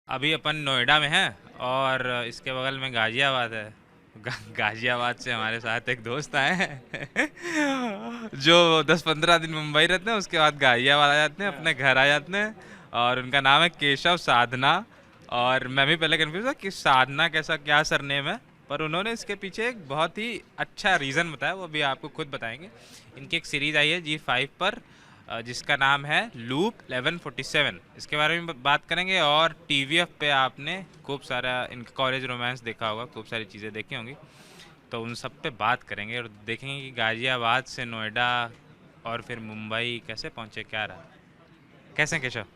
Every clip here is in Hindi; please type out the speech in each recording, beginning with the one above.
अभी अपन नोएडा में हैं और इसके बगल में गाजियाबाद है। गाजियाबाद से हमारे साथ एक दोस्त आए हैं जो 10-15 दिन मुंबई रहते हैं, उसके बाद गाजियाबाद आ जाते हैं, अपने घर आ जाते हैं। और उनका नाम है केशव साधना। और मैं भी पहले कंफ्यूज था कि साधना कैसा क्या सरनेम है, पर उन्होंने इसके पीछे एक बहुत ही अच्छा रीज़न बताया, वो भी आपको खुद बताएंगे। इनकी एक सीरीज़ आई है जी5 पर, जिसका नाम है लूप 1147। इसके बारे में बात करेंगे। और टीवीएफ पे आपने खूब सारा इनका कॉलेज रोमांस देखा होगा, खूब सारी चीज़ें देखी होंगी, तो उन सब पे बात करेंगे और देखेंगे कि गाजियाबाद से नोएडा और फिर मुंबई कैसे पहुंचे, क्या रहा। कैसे हैं केशव?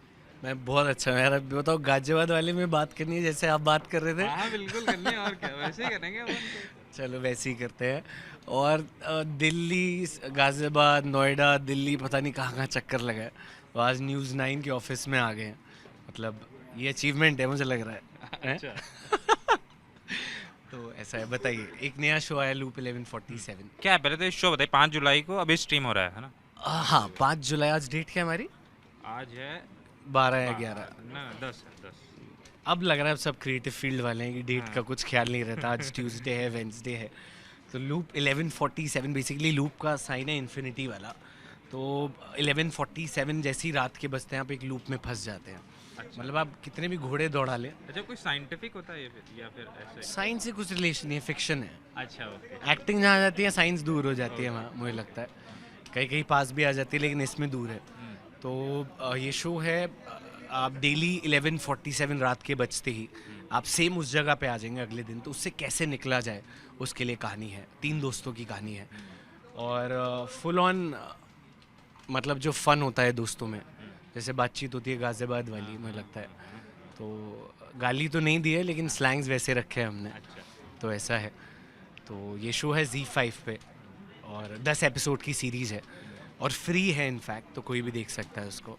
मैं बहुत अच्छा हूँ यार। अभी बताओ, गाजियाबाद वाले में बात करनी है जैसे आप बात कर रहे थे। हाँ बिल्कुल करनी है, और क्या, वैसे ही करेंगे अपन तो। चलो वैसे ही करते हैं। और दिल्ली, गाजियाबाद, नोएडा, दिल्ली, पता नहीं कहाँ कहाँ चक्कर लगा है। तो आज न्यूज़ 9 के ऑफिस में आ गए हैं। मतलब ये अचीवमेंट है, मुझे लग रहा है, अच्छा। तो ऐसा है। बताइए, एक नया शो आया लूप 1147। क्या है, पहले तो इस शो बताइए। 5 जुलाई को अभी स्ट्रीम हो रहा है ना? हाँ, 5 जुलाई। आज डेट क्या है हमारी? आज है 12 या 11। ना, 10 है 10। अब लग रहा है अब सब क्रिएटिव फील्ड वाले हैं कि डेट का हाँ। कुछ ख्याल नहीं रहता। आज ट्यूसडे है, वेंसडे है। तो लूप 1147 बेसिकली लूप का साइन है इन्फिनिटी वाला। तो 1147 जैसी रात के बजते हैं आप एक लूप में फंस जाते हैं। अच्छा। मतलब आप कितने भी घोड़े दौड़ा लें, अच्छा, कोई साइंटिफिक होता है ये फिर, या फिर ऐसे ही? साइंस से कुछ रिलेशन नहीं है, फिक्शन है। अच्छा, ओके। एक्टिंग जहाँ जाती है साइंस दूर हो जाती है ओके। वहाँ, मुझे लगता है। कहीं कहीं पास भी आ जाती है लेकिन इसमें दूर है। हुँ। तो ये शो है। आप डेली 1147 रात के बजते ही हुँ। आप सेम उस जगह पे आ जाएंगे अगले दिन। तो उससे कैसे निकला जाए, उसके लिए कहानी है। 3 दोस्तों की कहानी है। हुँ। और फुल ऑन, मतलब जो फन होता है दोस्तों में, हुँ। जैसे बातचीत होती है गाजियाबाद हाँ, वाली, मुझे हाँ, लगता है। हाँ, हाँ। तो गाली तो नहीं दी है लेकिन हाँ, स्लैंग्स वैसे रखे हैं हमने। अच्छा। तो ऐसा है। तो ये शो है Z5 पे और 10 एपिसोड की सीरीज़ है हुँ। और फ्री है इनफैक्ट, तो कोई भी देख सकता है उसको।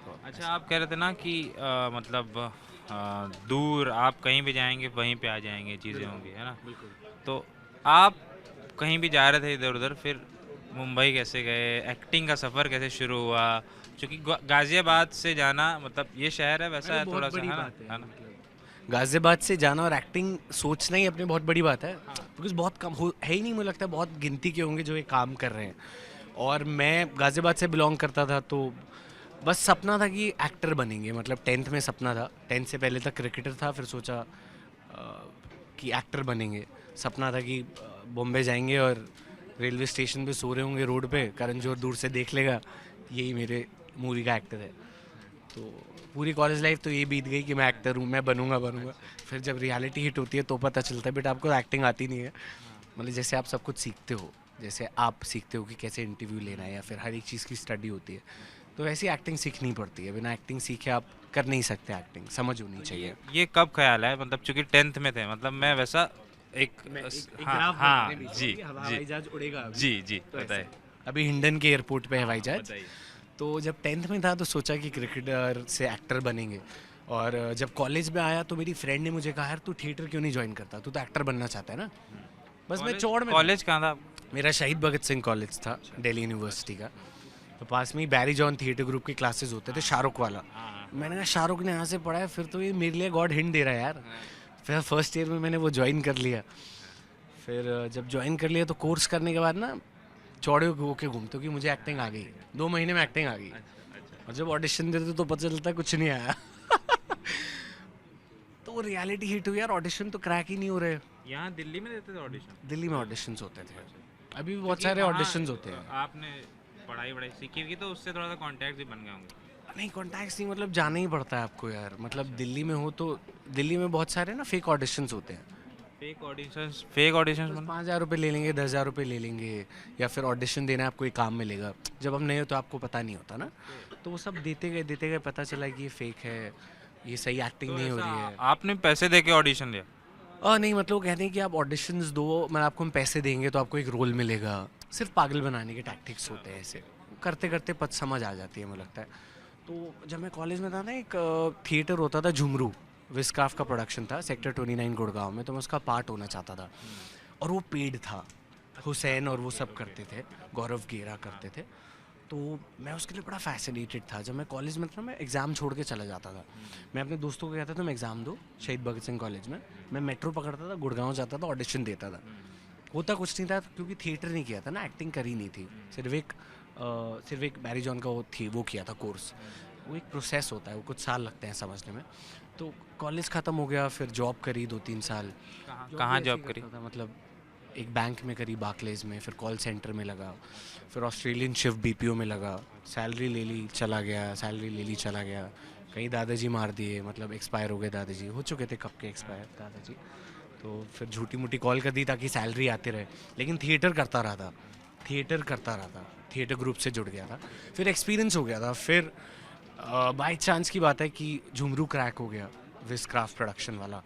तो अच्छा, ऐसा। आप कह रहे थे ना कि मतलब दूर आप कहीं भी जाएँगे वहीं पे आ जाएँगे, चीज़ें बिल्कुल, होंगी, है ना? बिल्कुल। तो आप कहीं भी जा रहे थे इधर-उधर, फिर मुंबई कैसे गए? एक्टिंग का सफ़र कैसे शुरू हुआ? क्योंकि गाज़ियाबाद से जाना, मतलब ये शहर है वैसा अरे है बहुत थोड़ा-सा, बड़ी है ना? बात है है यार, ना? मतलब गाजियाबाद से जाना और एक्टिंग सोचना ही अपने बहुत बड़ी बात है। हाँ। बिकॉज बहुत कम हो है ही नहीं, मुझे लगता है बहुत गिनती के होंगे जो ये काम कर रहे हैं। और मैं गाजियाबाद से बिलोंग करता था, तो बस सपना था कि एक्टर बनेंगे। मतलब 10th में सपना था। 10th से पहले तक क्रिकेटर था, फिर सोचा कि एक्टर बनेंगे। सपना था कि बॉम्बे जाएंगे और रेलवे स्टेशन पे सो रहे होंगे रोड पे, करण जौहर दूर से देख लेगा, यही मेरे मूवी का एक्टर है। तो पूरी कॉलेज लाइफ तो ये बीत गई कि मैं हाँ, एक्टर हूँ, मैं बनूंगा। अच्छा। फिर जब रियलिटी हिट होती है तो पता चलता है बेटा आपको एक्टिंग आती नहीं है। हाँ। मतलब जैसे आप सब कुछ सीखते हो, जैसे आप सीखते हो कि कैसे इंटरव्यू लेना है या फिर हर एक चीज़ की स्टडी होती है, तो वैसे ही एक्टिंग सीखनी पड़ती है। बिना एक्टिंग सीखे आप कर नहीं सकते। एक्टिंग समझ होनी तो चाहिए। ये कब ख़्याल आया, मतलब चूँकि 10th में थे, मतलब मैं वैसा एक मैं एक हाँ, ग्राफ बना रहे हाँ, हैं बीच में जी, कि जी, हवाई जहाज उड़ेगा अभी। जी, जी, तो ऐसे बताइए। अभी हिंडन के एयरपोर्ट पे है हवाई हाँ, जहाज। बताइए। तो जब 10th में था तो सोचा कि क्रिकेटर से एक्टर बनेंगे। और जब कॉलेज में आया तो मेरी फ्रेंड ने मुझे कहा, यार तू थिएटर क्यों नहीं ज्वाइन करता, तू तो एक्टर बनना चाहता है ना। हुँ। बस मैं कॉलेज चौड़ में था। कॉलेज कहाँ था आपका? मेरा शहीद भगत सिंह कॉलेज था, अच्छा, दिल्ली यूनिवर्सिटी का। हुँ। तो पास में ही बैरी जॉन थिएटर ग्रुप के क्लासेस होते थे, हाँ, हाँ, शाहरुख वाला। हाँ, हाँ, मैंने कहा शाहरुख ने यहाँ से पढ़ा है, फिर तो ये मेरे लिए गॉड हिंट दे रहा है यार। हाँ, फिर फर्स्ट ईयर में मैंने वो ज्वाइन कर लिया। हाँ, फिर जब ज्वाइन कर लिया तो कोर्स करने के बाद ना चौड़े होके घूमते हो कि मुझे एक्टिंग आ गई। एक्टिंग है। 2 महीने में एक्टिंग आ गई। अच्छा, अच्छा। और जब ऑडिशन देते तो पता चलता है कुछ नहीं आया। तो रियलिटी हिट हुई यार, ऑडिशन तो क्रैक ही नहीं हो रहे। यहाँ दिल्ली में देते थे ऑडिशन? दिल्ली में ऑडिशंस होते थे। अच्छा। अभी भी बहुत क्योंकि सारे वहाँ ऑडिशंस होते हैं। आपने पढ़ाई-वढ़ाई सीखी होगी, तो उससे थोड़ा-सा कॉन्टैक्ट भी बन गए होंगे। नहीं, कॉन्टैक्ट्स नहीं, मतलब जाना ही पड़ता है आपको यार। मतलब अच्छा। दिल्ली में हो तो दिल्ली में बहुत सारे ना फेक ऑडिशंस होते हैं। फेक ऑडिशंस बस मतलब? 5,000 रुपये ले लेंगे, 10,000 रुपये ले लेंगे। या फिर ऑडिशन देना है, आपको एक काम मिलेगा। जब हम नए हो तो आपको पता नहीं होता ना। ओके। तो वो सब देते गए पता चला कि ये फेक है, ये सही एक्टिंग तो नहीं हो ऐसा रही है। आपने पैसे दे के ऑडिशन दिया? नहीं, मतलब वो कहते हैं कि आप ऑडिशंस दो, मैं आपको हम पैसे देंगे तो आपको एक रोल मिलेगा। सिर्फ पागल बनाने के टैक्टिक्स अच्छा, होते हैं ऐसे। ओके। करते करते पत समझ आ जाती है, मुझे लगता है। तो जब मैं कॉलेज में था ना, एक थिएटर होता था झुमरू, विस्काफ का प्रोडक्शन था सेक्टर 29 गुड़गांव में। तो मैं उसका पार्ट होना चाहता था। हुँ। और वो पेड था। अच्छा, हुसैन और वो ओके, सब ओके, करते थे। ओके। गौरव गेरा हाँ। करते थे। तो मैं उसके लिए बड़ा फैसिनेटेड था। जब मैं कॉलेज में था मैं एग्ज़ाम छोड़ के चला जाता था। मैं अपने दोस्तों को कहता था तुम एग्ज़ाम दो शहीद भगत सिंह कॉलेज में। मैं मेट्रो पकड़ता था, गुड़गांव जाता था, ऑडिशन देता था। होता कुछ नहीं था क्योंकि थिएटर नहीं किया था ना, एक्टिंग करी नहीं थी। सिर्फ एक बैरी जॉन का वो किया था कोर्स। वो एक प्रोसेस होता है, वो कुछ साल लगते हैं समझने में। तो कॉलेज ख़त्म हो गया, फिर जॉब करी 2-3 साल। कहाँ जॉब भी कहाँ ऐसे ही जॉब करी? करता था, मतलब एक बैंक में करी, बार्कलेज में, फिर कॉल सेंटर में लगा, फिर ऑस्ट्रेलियन शिफ्ट बीपीओ में लगा। सैलरी ले ली चला गया, सैलरी ले ली चला गया। कहीं दादाजी मार दिए, मतलब एक्सपायर हो गए दादाजी, हो चुके थे कब के एक्सपायर दादाजी। तो फिर झूठी मूठी कॉल कर दी ताकि सैलरी आती रहे। लेकिन थिएटर करता रहा था, थिएटर करता रहा था, थिएटर ग्रुप से जुड़ गया था। फिर एक्सपीरियंस हो गया था। फिर बाय चांस की बात है कि झुमरू क्रैक हो गया, विस क्राफ्ट प्रोडक्शन वाला।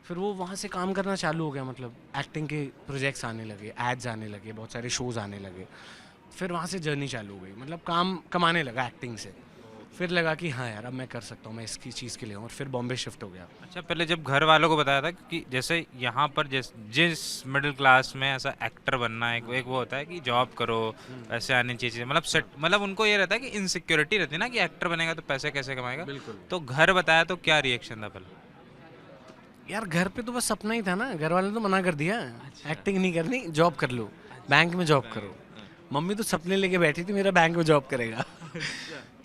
फिर वो वहाँ से काम करना चालू हो गया, मतलब एक्टिंग के प्रोजेक्ट्स आने लगे, एड्स आने लगे, बहुत सारे शोज़ आने लगे। फिर वहाँ से जर्नी चालू हो गई, मतलब काम कमाने लगा एक्टिंग से। फिर लगा कि हाँ यार अब मैं कर सकता हूँ, मैं इसकी चीज़ के लिए हूँ, और फिर बॉम्बे शिफ्ट हो गया। अच्छा, पहले जब घर वालों को बताया था कि जैसे यहाँ पर जिस मिडिल क्लास में ऐसा एक्टर बनना है, एक वो होता है कि जॉब करो, ऐसे आनी चाहिए, मतलब सेट, मतलब उनको ये रहता है कि इनसिक्योरिटी रहती है ना कि एक्टर बनेगा तो पैसे कैसे कमाएगा। बिल्कुल। तो घर बताया तो क्या रिएक्शन था पहले? यार घर पे तो बस सपना ही था ना, घर वाले ने तो मना कर दिया, एक्टिंग नहीं करनी, जॉब कर लो, बैंक में जॉब करो। मम्मी तो सपने लेके बैठी थी मेरा बैंक में जॉब करेगा।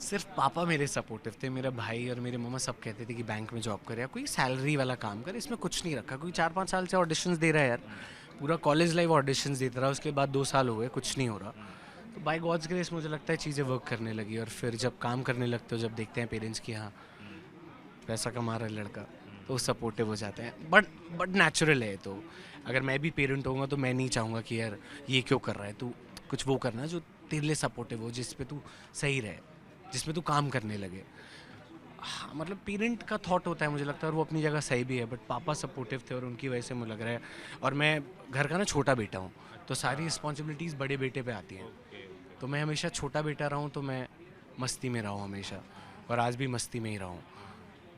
सिर्फ पापा मेरे सपोर्टिव थे, मेरा भाई और मेरे मम्मा सब कहते थे कि बैंक में जॉब करे या कोई सैलरी वाला काम करे, इसमें कुछ नहीं रखा। कोई 4-5 साल से ऑडिशंस दे रहा है यार, पूरा कॉलेज लाइफ ऑडिशंस देता रहा, उसके बाद 2 साल हो गए कुछ नहीं हो रहा। तो बाय गॉड्स ग्रेस मुझे लगता है चीज़ें वर्क करने लगी, और फिर जब काम करने लगते हो, जब देखते हैं पेरेंट्स की हाँ पैसा कमा रहा है लड़का, तो सपोर्टिव हो जाते हैं। बट नेचुरल है। तो अगर मैं भी पेरेंट होऊंगा तो मैं नहीं चाहूँगा कि यार ये क्यों कर रहा है, तू कुछ वो करना जो तेरे लिए सपोर्टिव हो, जिस पे तू सही रहे, जिसमें तू काम करने लगे। हाँ, मतलब पेरेंट का थॉट होता है मुझे लगता है, और वो अपनी जगह सही भी है। बट पापा सपोर्टिव थे और उनकी वजह से मुझे लग रहा है। और मैं घर का ना छोटा बेटा हूँ, तो सारी रिस्पॉन्सिबिलिटीज़ बड़े बेटे पे आती हैं। तो मैं हमेशा छोटा बेटा रहा हूँ, तो मैं मस्ती में रहा हूँ हमेशा, और आज भी मस्ती में ही रहा हूँ।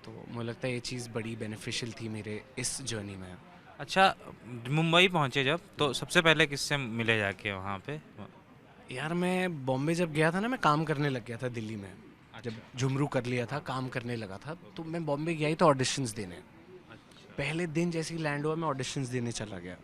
तो मुझे लगता है ये चीज़ बड़ी बेनिफिशियल थी मेरे इस जर्नी में। अच्छा, मुंबई पहुंचे जब तो सबसे पहले किससे मिले जाके वहाँ पे? यार मैं बॉम्बे जब गया था ना, मैं काम करने लग गया था दिल्ली में। जब झुमरू कर लिया था, काम करने लगा था, तो मैं बॉम्बे गया ही तो ऑडिशंस देने। पहले दिन जैसे ही लैंड हुआ मैं ऑडिशंस देने चला गया।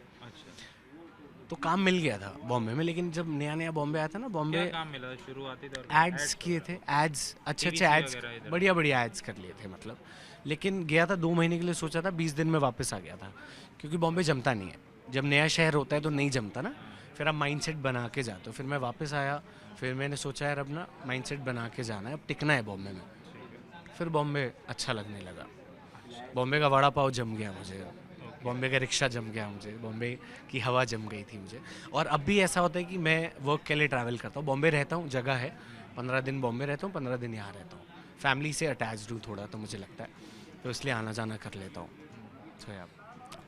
तो काम मिल गया था बॉम्बे में, लेकिन जब नया नया बॉम्बे आया था ना, क्या बॉम्बे काम मिला था शुरुआती दौर में? एड्स किए थे, एड्स अच्छे अच्छे टीवीसी एड्स, वगैरह इधर? बढ़िया बढ़िया एड्स कर लिए थे मतलब। लेकिन गया था 2 महीने के लिए, सोचा था 20 दिन में वापस आ गया था, क्योंकि बॉम्बे जमता नहीं है। जब नया शहर होता है तो नहीं जमता ना, फिर आप माइंडसेट बना के जाते हो। फिर मैं वापस आया, फिर मैंने सोचा यार अब ना माइंडसेट बना के जाना है, अब टिकना है बॉम्बे में। फिर बॉम्बे अच्छा लगने लगा। बॉम्बे का वड़ा पाव जम गया मुझे, बॉम्बे का रिक्शा जम गया मुझे, बॉम्बे की हवा जम गई थी मुझे। और अब भी ऐसा होता है कि मैं वर्क के लिए ट्रैवल करता हूँ, बॉम्बे रहता हूँ, जगह है, 15 दिन बॉम्बे रहता हूँ, 15 दिन यहाँ रहता हूँ। फैमिली से अटैच्ड हूँ थोड़ा, तो मुझे लगता है, तो इसलिए आना जाना कर लेता हूँ। तो यार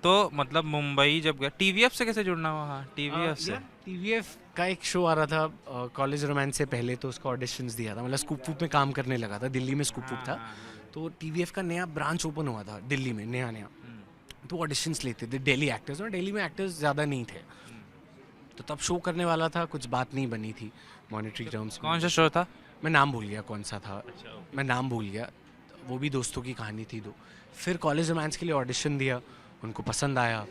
तो मतलब मुंबई जब गया, टीवीएफ से कैसे जुड़ना हुआ? हाँ, टीवीएफ से। टीवीएफ का एक शो आ रहा था कॉलेज रोमांस से पहले, तो उसका ऑडिशंस दिया था, मतलब स्कूप वूप में काम करने लगा था, दिल्ली में स्कूप वूप था। तो टीवीएफ का नया ब्रांच ओपन हुआ था दिल्ली में, नया नया। तो ऑडिशंस लेते थे दिल्ली एक्टर्स, और दिल्ली में एक्टर्स ज़्यादा नहीं थे। तो तब शो करने वाला था, कुछ बात नहीं बनी थी मॉनेटरी टर्म्स में। कौन सा शो था? मैं नाम भूल गया कौन सा था, मैं नाम भूल गया। वो भी दोस्तों की कहानी थी दो। फिर कॉलेज रोमांस के लिए ऑडिशन दिया, उनको पसंद आया,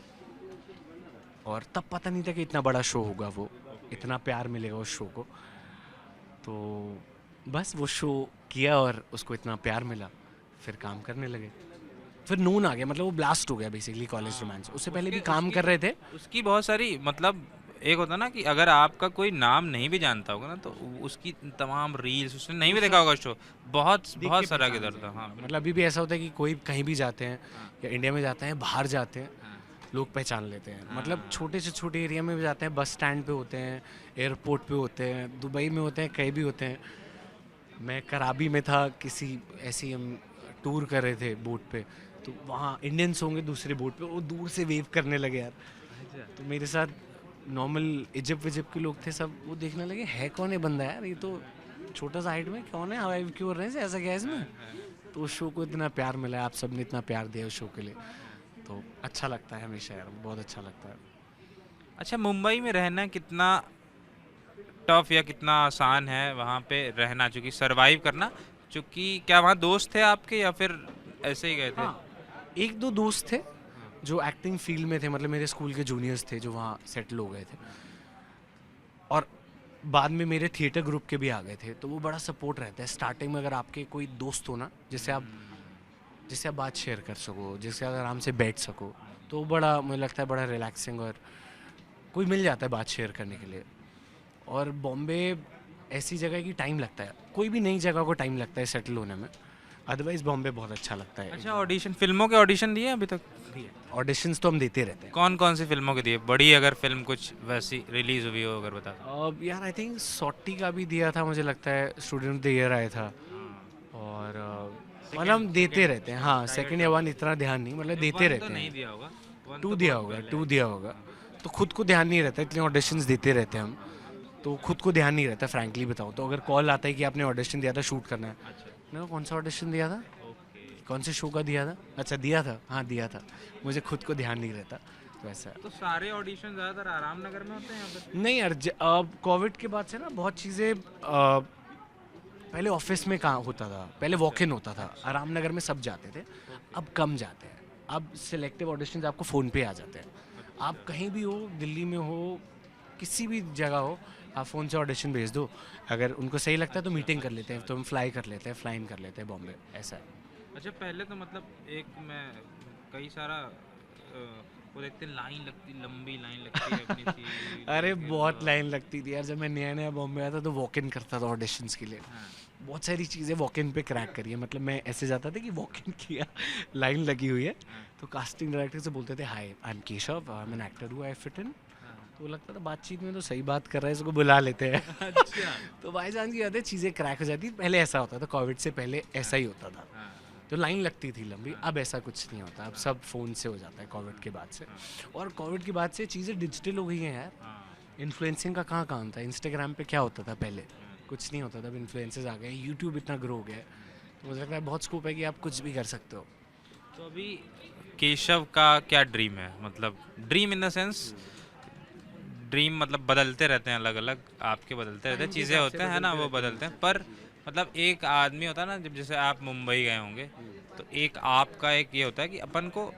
और तब पता नहीं था कि इतना बड़ा शो होगा, वो इतना प्यार मिलेगा उस शो को। तो बस वो शो किया और उसको इतना प्यार मिला, फिर काम करने लगे। फिर नून आ गया, मतलब वो ब्लास्ट हो गया बेसिकली कॉलेज रोमांस। उससे पहले भी काम कर रहे थे। उसकी बहुत सारी, मतलब एक होता ना कि अगर आपका कोई नाम नहीं भी जानता होगा ना, तो उसकी तमाम रील्स, उसने नहीं भी देखा होगा शो, बहुत देख बहुत के सारा पहचान किधर था। जाएंगे। हाँ, मतलब अभी भी ऐसा होता है कि कोई कहीं भी जाते हैं, या इंडिया में जाते हैं, बाहर जाते हैं, लोग पहचान लेते हैं। मतलब छोटे से छोटे एरिया में भी जाते हैं, बस स्टैंड पे होते हैं, एयरपोर्ट पे होते हैं, दुबई में होते हैं, कहीं भी होते हैं। मैं कराबी में था, किसी ऐसी हम टूर कर रहे थे बोट पे, तो वहाँ इंडियंस होंगे दूसरे बोट पे, वो दूर से वेव करने लगे यार। तो मेरे साथ नॉर्मल इजिप्ट विजिप्ट के लोग थे, सब वो देखने लगे है कौन है बंदा यार, ये तो छोटा सा हाइट में कौन है, हवाई क्यों कर रहे हैं, ऐसा क्या है इसमें। तो उस शो को इतना प्यार मिला, आप सब ने इतना प्यार दिया उस शो के लिए, तो अच्छा लगता है हमेशा यार, बहुत अच्छा लगता है। अच्छा, मुंबई में रहना कितना टफ या कितना आसान है वहाँ पे रहना, चूँकि सरवाइव करना, चूँकि क्या वहाँ दोस्त थे आपके या फिर ऐसे ही गए थे? हाँ, एक दो दोस्त थे जो एक्टिंग फील्ड में थे, मतलब मेरे स्कूल के जूनियर्स थे जो वहाँ सेटल हो गए थे, और बाद में मेरे थिएटर ग्रुप के भी आ गए थे, तो वो बड़ा सपोर्ट रहता है स्टार्टिंग में। अगर आपके कोई दोस्त हो ना जिससे आप बात शेयर कर सको, जिससे अगर आराम से बैठ सको, तो बड़ा मुझे लगता है बड़ा रिलैक्सिंग, और कोई मिल जाता है बात शेयर करने के लिए। और बॉम्बे ऐसी जगह है कि टाइम लगता है, कोई भी नई जगह को टाइम लगता है सेटल होने में, अदरवाइज बॉम्बे बहुत अच्छा लगता है। अच्छा, ऑडिशन, फिल्मों के ऑडिशन दिए अभी तक? ऑडिशंस तो हम देते रहते हैं। कौन कौन सी फिल्मों के दिए? बड़ी अगर फिल्म कुछ वैसी रिलीज हुई हो अगर बता दो। अब यार आई थिंक सॉटी का भी दिया था, मुझे लगता है स्टूडेंट ऑफ द ईयर आया था। और मतलब हम देते रहते हैं, हाँ सेकंड या वन इतना ध्यान नहीं, मतलब देते रहते नहीं हैं। दिया होगा, वन टू तो दिया बहुत होगा, पहले टू है। दिया होगा, तो खुद को ध्यान नहीं रहता, इतने ऑडिशंस देते रहते हैं हम, तो खुद को ध्यान नहीं रहता फ्रैंकली बताऊँ तो। अगर कॉल आता है कि आपने ऑडिशन दिया था, शूट करना है, अच्छा, मैंने कहा, कौन सा ऑडिशन दिया था, ओके। कौन से शो का दिया था, अच्छा दिया था, हाँ दिया था, मुझे खुद को ध्यान नहीं रहता, तो ऐसा है। तो सारे ऑडिशन ज़्यादातर आराम नगर में होते हैं यहाँ पर? नहीं यार, अब कोविड के बाद से ना बहुत चीज़ें, पहले ऑफिस में कहाँ होता था, पहले वॉक इन होता था, आराम नगर में सब जाते थे, अब कम जाते हैं। अब सिलेक्टिव ऑडिशंस आपको फ़ोन पे आ जाते हैं, आप कहीं भी हो, दिल्ली में हो, किसी भी जगह हो, आप फ़ोन से ऑडिशन भेज दो, अगर उनको सही लगता है तो मीटिंग कर लेते हैं, तो हम फ्लाई कर लेते हैं, फ्लाइन कर लेते हैं बॉम्बे, ऐसा है। अच्छा, पहले तो मतलब एक मैं कई सारा वो देखते लाइन लगती, लंबी लाइन लगती है अपनी सी अरे लेके, बहुत लाइन लगती थी यार, जब मैं नया नया बॉम्बे आया था तो वॉक इन करता था ऑडिशंस के लिए। हाँ। बहुत सारी चीज़ें वॉक इन पे क्रैक करी है, मतलब मैं ऐसे जाता था कि वॉक इन किया, लाइन लगी हुई है, तो कास्टिंग डायरेक्टर से बोलते थे, hi I am Keshav, I am an actor who I fit in, तो वो लगता था बातचीत में तो सही बात कर रहा है, इसको बुला लेते हैं। अच्छा। तो बाई चांस की आते चीज़ें क्रैक हो जाती, पहले ऐसा होता था, कोविड से पहले ऐसा ही होता था, हाँ, तो लाइन लगती थी लंबी। अब ऐसा कुछ नहीं होता, अब सब फ़ोन से हो जाता है कोविड के बाद से, और कोविड के बाद से चीज़ें डिजिटल हो गई हैं यार। हाँ, इन्फ्लुएंसिंग का कहाँ काम था, इंस्टाग्राम पे क्या होता था पहले, कुछ नहीं होता था, अब इन्फ्लुएंसर्स आ गए, यूट्यूब इतना ग्रो हो गया है, तो मुझे लगता है बहुत स्कोप है कि आप कुछ भी कर सकते हो। तो अभी केशव का क्या ड्रीम है? मतलब dream in the sense, dream मतलब बदलते रहते हैं, अलग अलग आपके बदलते रहते हैं, टाइम के चीज़ें हिसाब से होते हैं ना, बदलते वो रहते हैं बदलते हैं, पर मतलब एक आदमी होता है ना, जब जैसे आप मुंबई गए होंगे, तो एक आपका एक ये होता है कि अपन को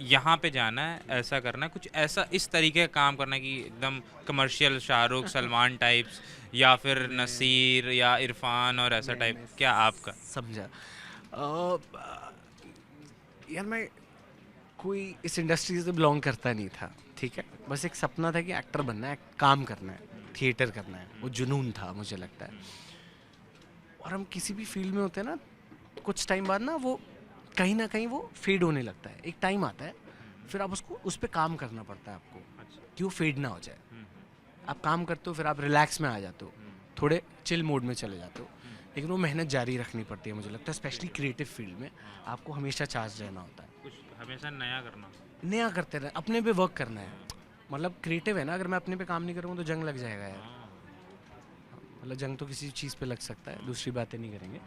यहाँ पे जाना है, ऐसा करना है, कुछ ऐसा इस तरीके का काम करना है कि एकदम कमर्शियल, शाहरुख सलमान टाइप्स, या फिर नसीर या इरफान और ऐसा टाइप, मैं क्या आपका? समझा। यार मैं कोई इस इंडस्ट्री से बिलोंग करता नहीं था, ठीक है, बस एक सपना था कि एक्टर बनना है, काम करना है, थिएटर करना है, वो जुनून था मुझे लगता है। और हम किसी भी फील्ड में होते हैं ना, कुछ टाइम बाद ना वो कहीं ना कहीं वो फेड होने लगता है, एक टाइम आता है, फिर आप उसको उस पर काम करना पड़ता है आपको, कि वो फेड ना हो जाए। आप काम करते हो, फिर आप रिलैक्स में आ जाते हो, थोड़े चिल मोड में चले जाते हो, लेकिन वो मेहनत जारी रखनी पड़ती है मुझे लगता है, स्पेशली क्रिएटिव फील्ड में आपको हमेशा चार्ज रहना होता है, कुछ हमेशा नया करना। नया करते रहना, अपने पे वर्क करना है। मतलब क्रिएटिव है ना, अगर मैं अपने पे काम नहीं करूँगा तो जंग लग जाएगा यार, मतलब जंग तो किसी चीज़ पे लग सकता है, दूसरी बातें नहीं करेंगे,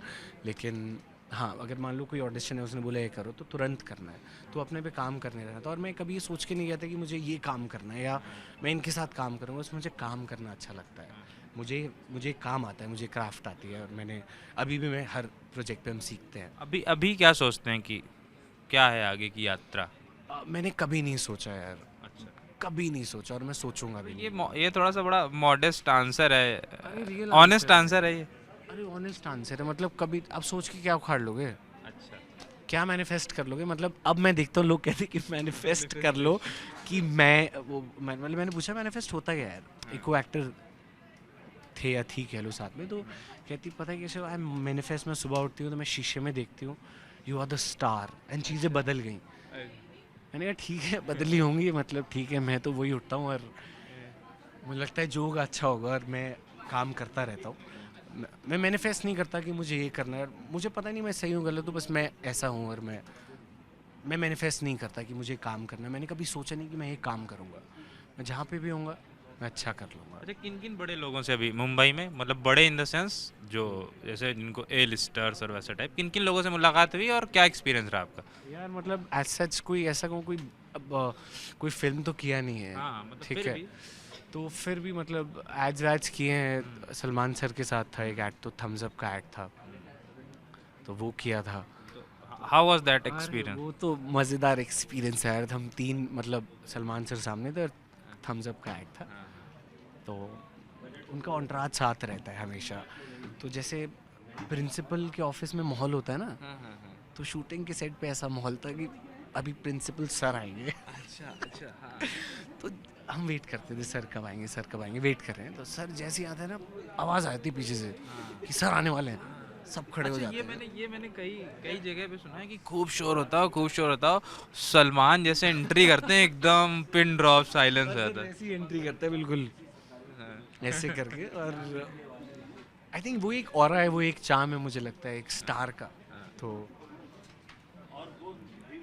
लेकिन हाँ अगर मान लो कोई ऑडिशन है, उसने बोला ये करो, तो तुरंत करना है, तो अपने पे काम करने रहना था। और मैं कभी ये सोच के नहीं गया था कि मुझे ये काम करना है या मैं इनके साथ काम करूँगा, बस मुझे काम करना अच्छा लगता है, मुझे मुझे काम आता है, मुझे क्राफ्ट आती है, और मैंने अभी भी, मैं हर प्रोजेक्ट पे हम सीखते हैं। अभी अभी क्या सोचते हैं कि क्या है आगे की यात्रा? मैंने कभी नहीं सोचा यार, अच्छा, कभी नहीं सोचा, और मैं सोचूंगा भी नहीं। ये थोड़ा सा बड़ा मॉडेस्ट आंसर है, अरे रियल ऑनेस्ट आंसर है ये। अरे ऑनेस्ट आंसर है, मतलब कभी आप सोच के क्या उखाड़ लोगे, अच्छा, क्या मैनिफेस्ट कर लोगे। मतलब अब मैं देखता हूँ लोग कहते हैं कि मैनिफेस्ट कर लो, कि मैं वो मतलब मैंने पूछा मैनिफेस्ट होता क्या है यार, एक वो एक्टर थे या थी कह लो साथ में, तो कहती पता है कैसे आई मैनिफेस्ट, मैं सुबह उठती हूँ तो मैं शीशे में देखती हूँ you are the star, and चीज़ें बदल गई। मैंने कहा ठीक है बदली होंगी, मतलब ठीक है, मैं तो वही उठता हूँ, और मुझे लगता है जो होगा अच्छा होगा, और मैं काम करता रहता हूँ। मैं मैनिफेस्ट नहीं करता कि मुझे ये करना है, मुझे पता नहीं मैं सही हूँ गलत हूँ, बस मैं ऐसा हूँ, और मैं मैनिफेस्ट नहीं करता कि मुझे काम करना है। मैंने कभी सोचा नहीं कि मैं ये काम करूँगा, मैं जहाँ पे भी होऊंगा मैं अच्छा कर लूँगा। अच्छा, किन किन बड़े लोगों से अभी मुंबई में, मतलब बड़े इन द सेंस जो जैसे जिनको ए लिस्टर्स और वैसा टाइप, किन किन लोगों से मुलाकात हुई और क्या एक्सपीरियंस रहा आपका? यार मतलब एज सच कोई ऐसा कहूँ, कोई अब, कोई फिल्म तो किया नहीं है, हाँ, मतलब ठीक फिर है, भी। तो फिर भी मतलब एड्स वैड्स किए हैं, सलमान सर के साथ था एक एक्ट, तो थम्स अप का एक्ट था, तो वो किया था। हाउ वाज दैट अरे एक्सपीरियंस? वो तो मज़ेदार एक्सपीरियंस है यार। हम तीन मतलब सलमान सर सामने थे और थम्स अप का एक्ट था, तो उनका ऑन्टराज साथ रहता है हमेशा। तो जैसे प्रिंसिपल के ऑफिस में माहौल होता है ना, तो शूटिंग के सेट पे ऐसा माहौल था कि अभी प्रिंसिपल सर आएंगे। अच्छा अच्छा, हाँ। तो हम वेट करते थे सर कब आएंगे, सर कब आएंगे, वेट कर रहे हैं। तो सर जैसे ही आते हैं ना, आवाज़ आती है पीछे से कि सर आने वाले हैं, सब खड़े हो अच्छा, जाते हैं। ये मैंने कई कई जगह पे सुना है कि खूब शोर होता हो, खूब शोर होता हो, सलमान जैसे एंट्री करते हैं एकदम पिन ड्रॉप साइलेंस हो बस जाता फिर है। ऐसी एंट्री करते हैं बिल्कुल हाँ। ऐसे करके। और आई थिंक वो एक ऑरा है, वो एक चार्म है, मुझे लगता है एक स्टार का। तो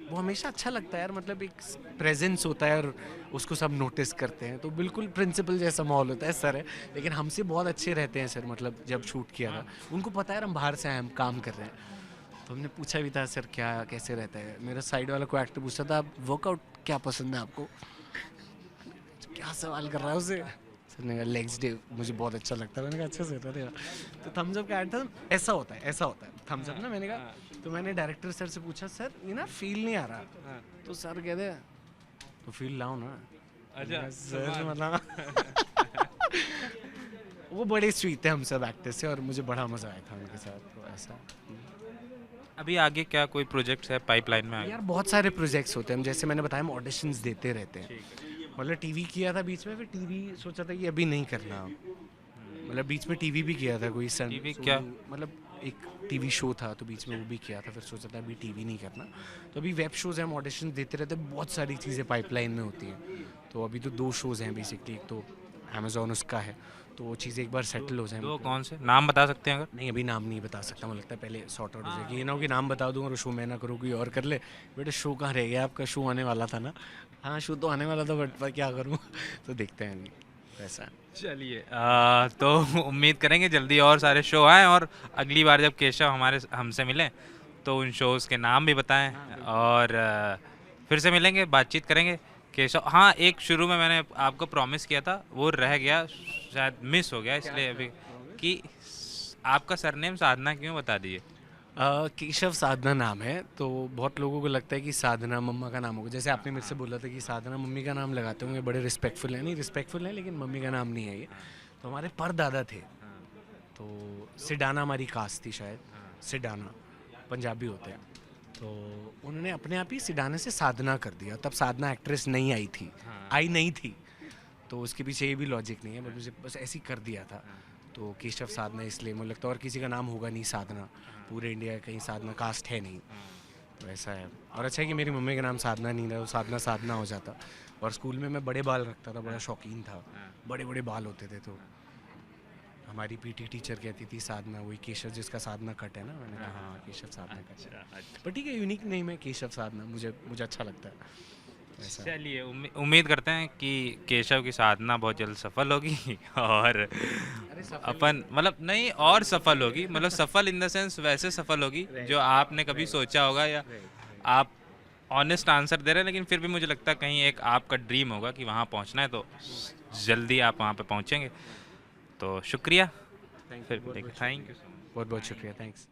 वो हमेशा अच्छा लगता है यार, मतलब एक प्रेजेंस होता है और उसको सब नोटिस करते हैं। तो बिल्कुल प्रिंसिपल जैसा माहौल होता है। सर है लेकिन हमसे बहुत अच्छे रहते हैं सर, मतलब जब शूट किया था उनको पता है हम बाहर से आए, हम काम कर रहे हैं। तो हमने पूछा भी था सर क्या कैसे रहता है। मेरा साइड वाला को एक्टर पूछता था, आप वर्कआउट क्या पसंद है आपको? क्या सवाल कर रहा है उसे। सर ने कहा लेग्स डे मुझे बहुत अच्छा लगता है। मैंने कहा अच्छा सर, अरे तो थम्स अप का ऐड था, ऐसा होता है, ऐसा होता है थम्स अप ना। मैंने कहा, तो मैंने डायरेक्टर सर से पूछा, सर ये ना फील नहीं आ रहा। तो सर कहते तो फील लाओ ना। मैंने अच्छा, कहा, सर सलमान। मतलब वो बड़े स्वीट थे हम सब एक्टर्स से, और मुझे बड़ा मज़ा आया था उनके साथ। तो ऐसा अभी आगे क्या कोई प्रोजेक्ट्स है पाइपलाइन में आगे? यार बहुत सारे प्रोजेक्ट्स होते हैं। हम जैसे मैंने बताया, हम ऑडिशंस देते रहते हैं। मतलब टीवी किया था बीच में, फिर टीवी सोचा था कि अभी नहीं करना। मतलब बीच में टीवी भी किया था कोई सन टीवी क्या? सोनू, मतलब एक टीवी शो था, तो बीच में वो भी किया था। फिर सोचा था अभी टीवी नहीं करना, तो अभी वेब शोज़ हैं, हम ऑडिशन देते रहते हैं। बहुत सारी चीज़ें पाइपलाइन में होती हैं। तो अभी तो 2 शोज़ हैं बेसिकली, एक तो अमेजोन उसका है, तो वो चीज़ एक बार सेटल हो जाए। दो कौन से नाम बता सकते हैं अगर? नहीं अभी नाम नहीं बता सकता, मुझे लगता है पहले सॉर्ट आउट हो जाए कि ये ना हो कि नाम बता दूँ और शो मैं ना करूँ, कोई और कर ले। बेटे शो कहाँ रह गया आपका? शो आने वाला था ना। हाँ शो तो आने वाला था, बट पर क्या करूँ। तो देखते हैं अभी वैसा। चलिए, तो उम्मीद करेंगे जल्दी और सारे शो आएँ, और अगली बार जब केशव हमारे हमसे मिलें तो उन शोज़ के नाम भी बताएं, और फिर से मिलेंगे, बातचीत करेंगे। केशव, हाँ, एक शुरू में मैंने आपको प्रॉमिस किया था, वो रह गया, शायद मिस हो गया, इसलिए अभी कि आपका सरनेम साधना क्यों, बता दीजिए। केशव साधना नाम है। तो बहुत लोगों को लगता है कि साधना मम्मा का नाम होगा। जैसे आपने मेरे से बोला था कि साधना मम्मी का नाम लगाते होंगे, बड़े रिस्पेक्टफुल है। नहीं रिस्पेक्टफुल है, लेकिन मम्मी का नाम नहीं है ये। तो हमारे परदादा थे, तो सिडाना हमारी कास्ट थी शायद, सिडाना पंजाबी होते हैं। तो उन्होंने अपने आप ही सिडाना से साधना कर दिया। तब साधना एक्ट्रेस नहीं आई थी, आई नहीं थी। तो उसके पीछे ये भी लॉजिक नहीं है, बट मुझे बस ऐसे ही कर दिया था। तो केशव साधना इसलिए मुझे लगता है, और किसी का नाम होगा नहीं साधना, पूरे इंडिया का कहीं साधना कास्ट है नहीं। तो ऐसा है। और अच्छा है कि मेरी मम्मी का नाम साधना नहीं था, तो साधना साधना हो जाता। और स्कूल में मैं बड़े बाल रखता था, बड़ा शौकीन था, बड़े बड़े बाल होते थे। तो हमारी पीटी टीचर कहती थी साधना, वही केशव जिसका साधना कट है ना। मैंने कहा हाँ केशव साधना कट है। पर ठीक है, यूनिक नेम है केशव साधना, मुझे मुझे अच्छा लगता है ऐसा। चलिए, उम्मीद करते हैं कि केशव की साधना बहुत जल्द सफल होगी, और अपन मतलब नहीं, और सफल होगी, मतलब सफल इन द सेंस वैसे सफल होगी जो आपने कभी सोचा होगा, या आप ऑनेस्ट आंसर दे रहे हैं, लेकिन फिर भी मुझे लगता है कहीं एक आपका ड्रीम होगा कि वहाँ पहुँचना है, तो जल्दी आप वहाँ पे पहुँचेंगे। तो शुक्रिया, फिर थैंक यू। बहुत बहुत शुक्रिया, थैंक्स।